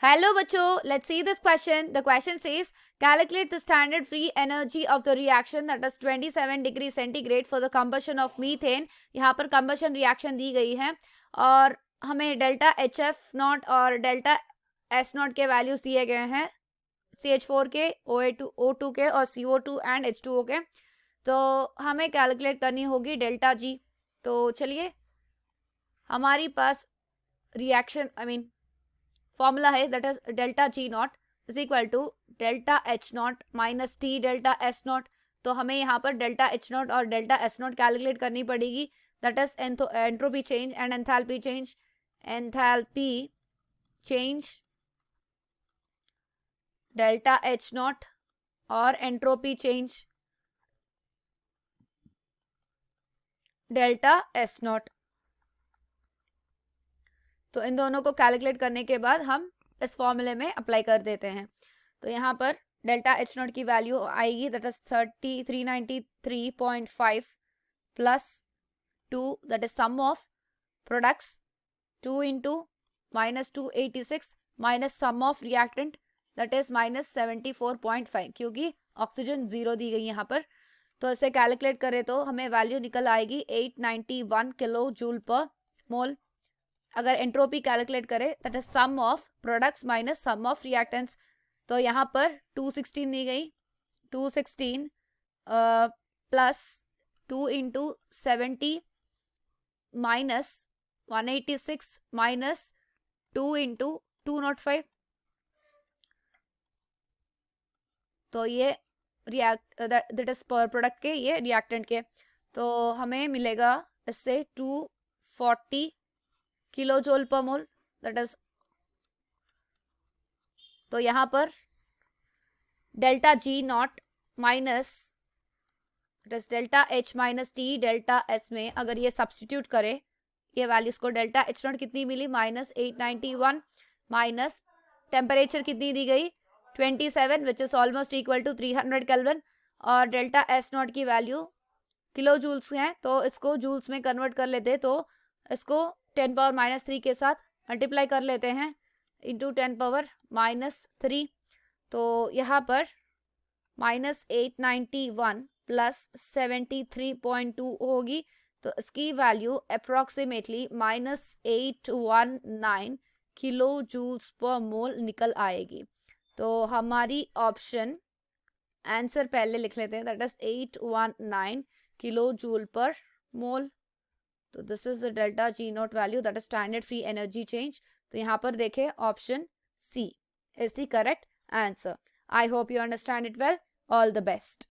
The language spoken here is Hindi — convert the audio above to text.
Hello बच्चों, let's see this question. The question says, calculate the standard free energy of the reaction that is 27 degree centigrade for the combustion of methane. यहाँ पर combustion reaction दी गई है और हमें डेल्टा HF नॉट और डेल्टा S नॉट के वैल्यूज दिए गए हैं, CH4 के, O2 के और CO2 एंड H2O के. तो हमें कैलकुलेट करनी होगी डेल्टा G. तो चलिए, हमारी पास रिएक्शन फॉर्मूला है that is delta G not is equal to delta H not minus T delta S not. तो हमें यहाँ पर डेल्टा H नॉट और डेल्टा S नॉट कैलकुलेट करनी पड़ेगी. That is entropy change and enthalpy change. Enthalpy change delta H not और entropy change delta S not. तो इन दोनों को कैलकुलेट करने के बाद हम इस फॉर्मूले में अप्लाई कर देते हैं. तो यहाँ पर डेल्टा H नॉट की वैल्यू आएगी that is 393.5 plus 2 that is sum of products 2 into minus 286 minus sum of reactant that is minus 74.5 क्योंकि ऑक्सीजन 0 दी गई यहाँ पर. तो इसे कैलकुलेट करें तो हमें वैल्यू निकल आएगी 891 किलो जूल पर मोल. अगर एंट्रोपी कैलकुलेट करें that is sum of products minus sum of reactants. तो यहाँ पर 216 दी गई, 216 plus 2 into 70 minus 186 minus 2 into 205. तो ये दैट इज पर प्रोडक्ट के, ये रिएक्टेंट के. तो हमें मिलेगा इससे 240 kilo joule per mole that is. तो यहाँ पर delta G not minus delta H minus T delta S में अगर ये सब्सटीट्यूट करें ये वैल्यूज को, डेल्टा H नॉट कितनी मिली माइनस 891 माइनस टेम्परेचर कितनी दी गई 27 which is almost equal to 300 kelvin और डेल्टा S नॉट की वैल्यू किलो जूल्स है. तो इसको जूल्स में कन्वर्ट कर लेते, तो इसको 10 पावर माइनस 3 के साथ मल्टीप्लाई कर लेते हैं इंटू 10 पावर माइनस 3. तो यहाँ पर माइनस 891 प्लस 73.2 होगी. तो इसकी value approximately minus 819 kilo joules per mole निकल आएगी. तो हमारी ऑप्शन आंसर पहले लिख लेते हैं that is 819 kilo joule per मोल. तो this is the delta G not value that is standard free energy change. तो यहाँ पर देखें option C is the correct answer. I hope you understand it well. All the best.